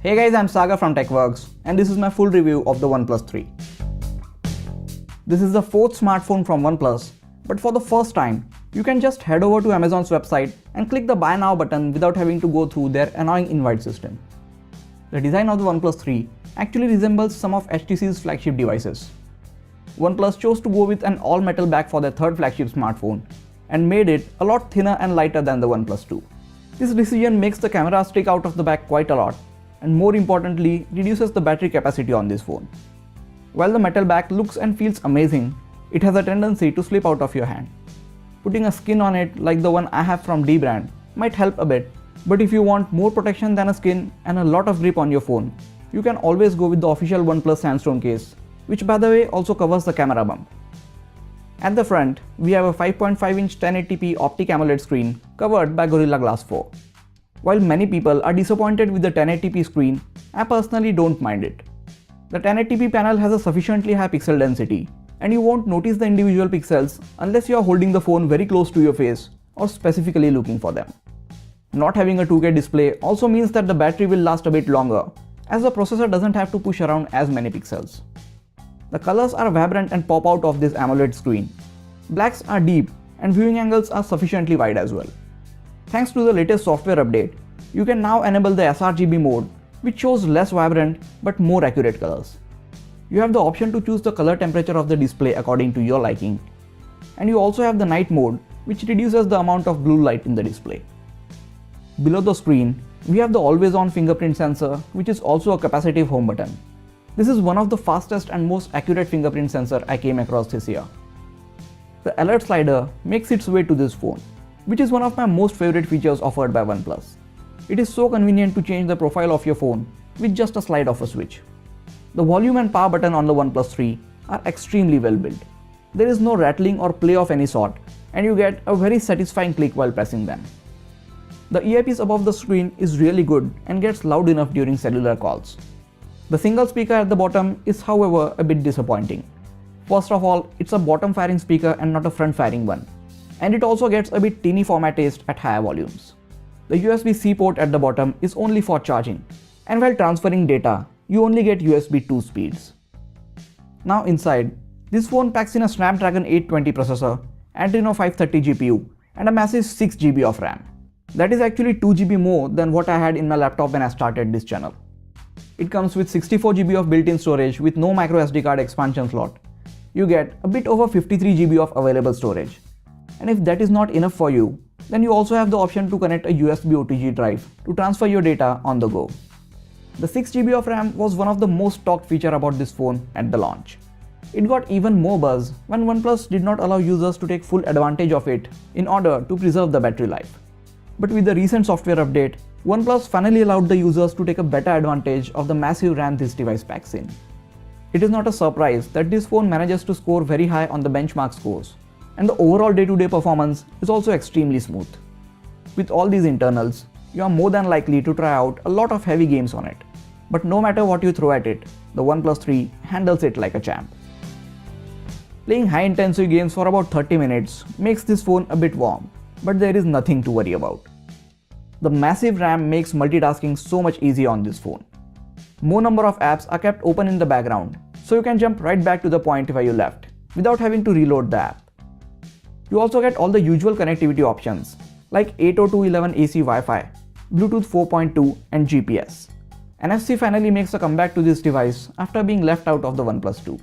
Hey guys, I'm Sagar from TechWorks and this is my full review of the OnePlus 3. This is the fourth smartphone from OnePlus, but for the first time, you can just head over to Amazon's website and click the Buy Now button without having to go through their annoying invite system. The design of the OnePlus 3 actually resembles some of HTC's flagship devices. OnePlus chose to go with an all-metal back for their third flagship smartphone and made it a lot thinner and lighter than the OnePlus 2. This decision makes the camera stick out of the back quite a lot and more importantly reduces the battery capacity on this phone. While the metal back looks and feels amazing, it has a tendency to slip out of your hand. Putting a skin on it like the one I have from D brand might help a bit, but if you want more protection than a skin and a lot of grip on your phone, you can always go with the official OnePlus sandstone case, which by the way also covers the camera bump. At the front, we have a 5.5-inch 1080p Optic AMOLED screen covered by Gorilla Glass 4. While many people are disappointed with the 1080p screen, I personally don't mind it. The 1080p panel has a sufficiently high pixel density, and you won't notice the individual pixels unless you are holding the phone very close to your face or specifically looking for them. Not having a 2K display also means that the battery will last a bit longer, as the processor doesn't have to push around as many pixels. The colors are vibrant and pop out of this AMOLED screen. Blacks are deep and viewing angles are sufficiently wide as well. Thanks to the latest software update, you can now enable the sRGB mode, which shows less vibrant but more accurate colors. You have the option to choose the color temperature of the display according to your liking. And you also have the night mode, which reduces the amount of blue light in the display. Below the screen, we have the always-on fingerprint sensor, which is also a capacitive home button. This is one of the fastest and most accurate fingerprint sensor I came across this year. The alert slider makes its way to this phone, which is one of my most favorite features offered by OnePlus. It is so convenient to change the profile of your phone with just a slide of a switch. The volume and power button on the OnePlus 3 are extremely well built. There is no rattling or play of any sort, and you get a very satisfying click while pressing them. The earpiece above the screen is really good and gets loud enough during cellular calls. The single speaker at the bottom is however a bit disappointing. First of all, it's a bottom firing speaker and not a front firing one. And it also gets a bit teeny format taste at higher volumes. The USB-C port at the bottom is only for charging, and while transferring data, you only get USB 2 speeds. Now inside, this phone packs in a Snapdragon 820 processor, Adreno 530 GPU, and a massive 6GB of RAM. That is actually 2GB more than what I had in my laptop when I started this channel. It comes with 64GB of built-in storage with no microSD card expansion slot. You get a bit over 53GB of available storage. And if that is not enough for you, then you also have the option to connect a USB OTG drive to transfer your data on the go. The 6GB of RAM was one of the most talked feature about this phone at the launch. It got even more buzz when OnePlus did not allow users to take full advantage of it in order to preserve the battery life. But with the recent software update, OnePlus finally allowed the users to take a better advantage of the massive RAM this device packs in. It is not a surprise that this phone manages to score very high on the benchmark scores, and the overall day-to-day performance is also extremely smooth. With all these internals, you are more than likely to try out a lot of heavy games on it. But no matter what you throw at it, the OnePlus 3 handles it like a champ. Playing high-intensity games for about 30 minutes makes this phone a bit warm, but there is nothing to worry about. The massive RAM makes multitasking so much easier on this phone. More number of apps are kept open in the background, so you can jump right back to the point where you left, without having to reload the app. You also get all the usual connectivity options, like 802.11 AC Wi-Fi, Bluetooth 4.2 and GPS. NFC finally makes a comeback to this device after being left out of the OnePlus 2.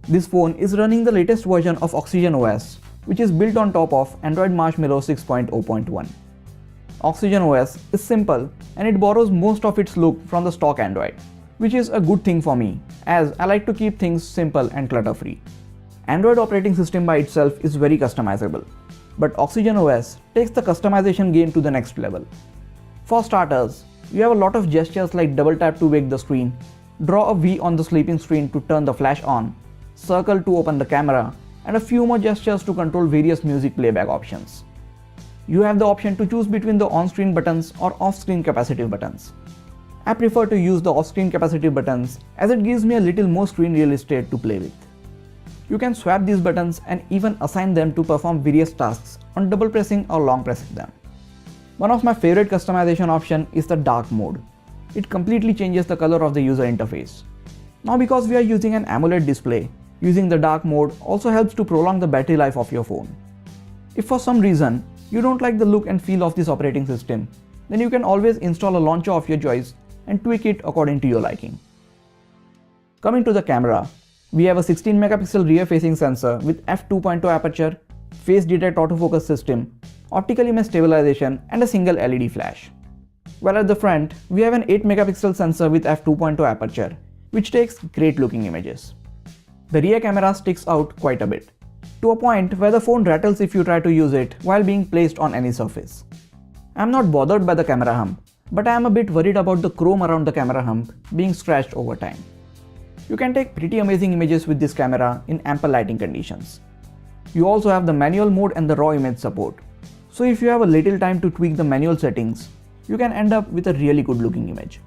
This phone is running the latest version of Oxygen OS, which is built on top of Android Marshmallow 6.0.1. Oxygen OS is simple and it borrows most of its look from the stock Android, which is a good thing for me as I like to keep things simple and clutter-free. Android operating system by itself is very customizable, but Oxygen OS takes the customization game to the next level. For starters, you have a lot of gestures like double tap to wake the screen, draw a V on the sleeping screen to turn the flash on, circle to open the camera, and a few more gestures to control various music playback options. You have the option to choose between the on-screen buttons or off-screen capacitive buttons. I prefer to use the off-screen capacitive buttons as it gives me a little more screen real estate to play with. You can swap these buttons and even assign them to perform various tasks on double pressing or long pressing them. One of my favorite customization option is the dark mode. it completely changes the color of the user interface. Now because we are using an AMOLED display, using the dark mode also helps to prolong the battery life of your phone. If for some reason you don't like the look and feel of this operating system, then you can always install a launcher of your choice and tweak it according to your liking. Coming to the camera, we have a 16 megapixel rear facing sensor with f2.0 aperture, face detect autofocus system, optical image stabilization and a single LED flash. While at the front, we have an 8 megapixel sensor with f2.0 aperture, which takes great looking images. The rear camera sticks out quite a bit, to a point where the phone rattles if you try to use it while being placed on any surface. I am not bothered by the camera hump, but I am a bit worried about the chrome around the camera hump being scratched over time. You can take pretty amazing images with this camera in ample lighting conditions. You also have the manual mode and the raw image support, so if you have a little time to tweak the manual settings, you can end up with a really good looking image.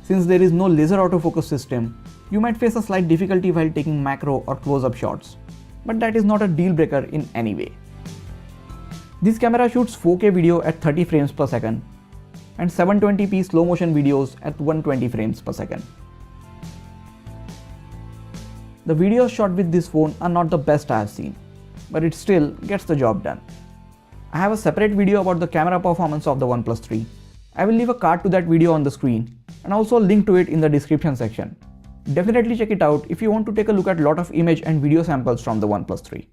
Since there is no laser autofocus system, you might face a slight difficulty while taking macro or close-up shots, but that is not a deal breaker in any way. This camera shoots 4K video at 30 frames per second and 720p slow motion videos at 120 frames per second. The videos shot with this phone are not the best I have seen, but it still gets the job done. I have a separate video about the camera performance of the OnePlus 3. I will leave a card to that video on the screen and also a link to it in the description section. Definitely check it out if you want to take a look at a lot of image and video samples from the OnePlus 3.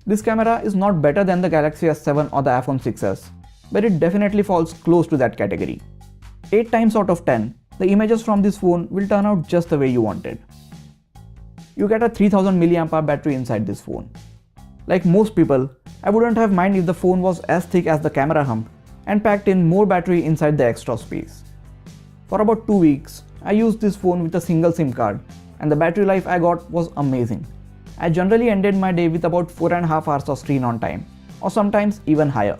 This camera is not better than the Galaxy S7 or the iPhone 6s, but it definitely falls close to that category. 8 times out of 10, the images from this phone will turn out just the way you wanted. You get a 3000 mAh battery inside this phone. Like most people, I wouldn't have mind if the phone was as thick as the camera hump and packed in more battery inside the extra space. For about 2 weeks, I used this phone with a single SIM card and the battery life I got was amazing. I generally ended my day with about 4.5 hours of screen on time, or sometimes even higher.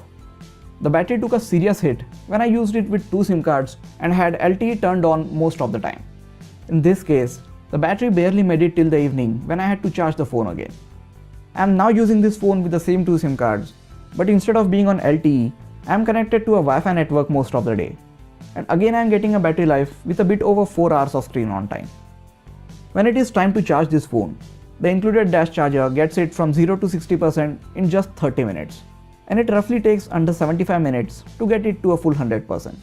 The battery took a serious hit when I used it with 2 SIM cards and had LTE turned on most of the time. In this case, the battery barely made it till the evening when I had to charge the phone again. I am now using this phone with the same 2 SIM cards, but instead of being on LTE, I am connected to a Wi-Fi network most of the day. And again I am getting a battery life with a bit over 4 hours of screen on time. When it is time to charge this phone, the included dash charger gets it from 0 to 60% in just 30 minutes. And it roughly takes under 75 minutes to get it to a full 100%.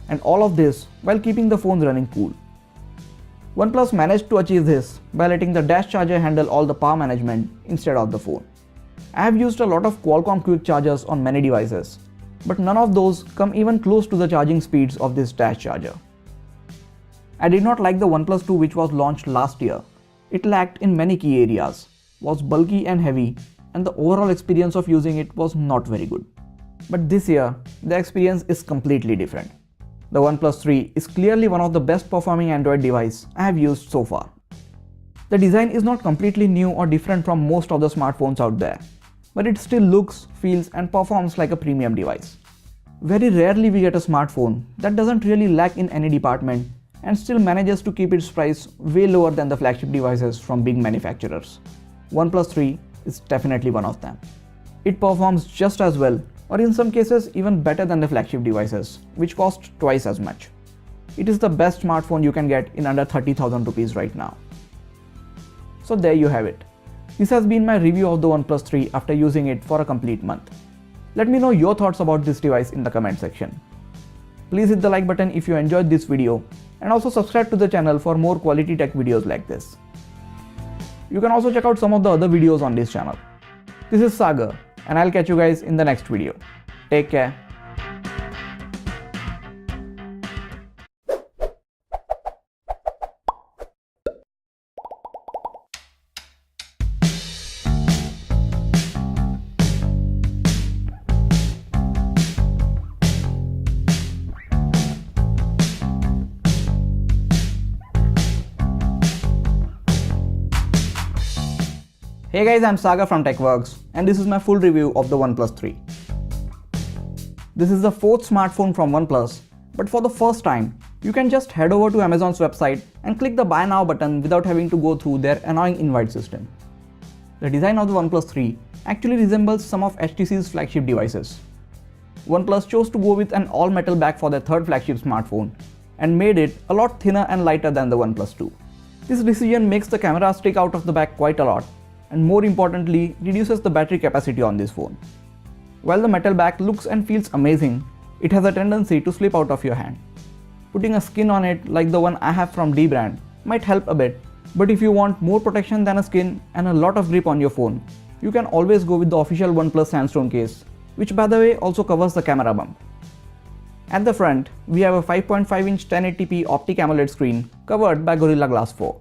And all of this while keeping the phone running cool. OnePlus managed to achieve this by letting the dash charger handle all the power management instead of the phone. I have used a lot of Qualcomm quick chargers on many devices, but none of those come even close to the charging speeds of this dash charger. I did not like the OnePlus 2 which was launched last year. It lacked in many key areas, was bulky and heavy, and the overall experience of using it was not very good. But this year, the experience is completely different. The OnePlus 3 is clearly one of the best performing Android devices I have used so far. The design is not completely new or different from most of the smartphones out there, but it still looks, feels and performs like a premium device. Very rarely we get a smartphone that doesn't really lack in any department and still manages to keep its price way lower than the flagship devices from big manufacturers. OnePlus 3 is definitely one of them. It performs just as well, or in some cases even better than the flagship devices, which cost twice as much. It is the best smartphone you can get in under 30,000 rupees right now. So there you have it. This has been my review of the OnePlus 3 after using it for a complete month. Let me know your thoughts about this device in the comment section. Please hit the like button if you enjoyed this video and also subscribe to the channel for more quality tech videos like this. You can also check out some of the other videos on this channel. This is Sagar and I'll catch you guys in the next video. Take care. Hey guys, I'm Saga from TechWorks and this is my full review of the OnePlus 3. This is the 4th smartphone from OnePlus, but for the first time, you can just head over to Amazon's website and click the Buy Now button without having to go through their annoying invite system. The design of the OnePlus 3 actually resembles some of HTC's flagship devices. OnePlus chose to go with an all-metal back for their third flagship smartphone and made it a lot thinner and lighter than the OnePlus 2. This decision makes the camera stick out of the back quite a lot and more importantly reduces the battery capacity on this phone. While the metal back looks and feels amazing, it has a tendency to slip out of your hand. Putting a skin on it like the one I have from D brand might help a bit, but if you want more protection than a skin and a lot of grip on your phone, you can always go with the official OnePlus sandstone case, which by the way also covers the camera bump. At the front, we have a 5.5-inch 1080p Optic AMOLED screen covered by Gorilla Glass 4.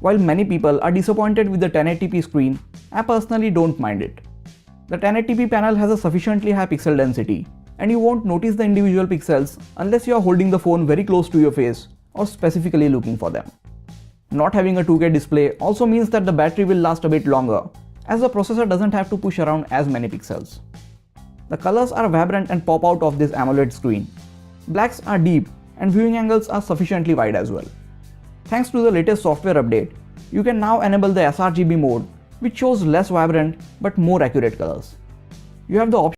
While many people are disappointed with the 1080p screen, I personally don't mind it. The 1080p panel has a sufficiently high pixel density, and you won't notice the individual pixels unless you are holding the phone very close to your face or specifically looking for them. Not having a 2K display also means that the battery will last a bit longer, as the processor doesn't have to push around as many pixels. The colors are vibrant and pop out of this AMOLED screen. Blacks are deep and viewing angles are sufficiently wide as well. Thanks to the latest software update, you can now enable the sRGB mode, which shows less vibrant but more accurate colors. You have the option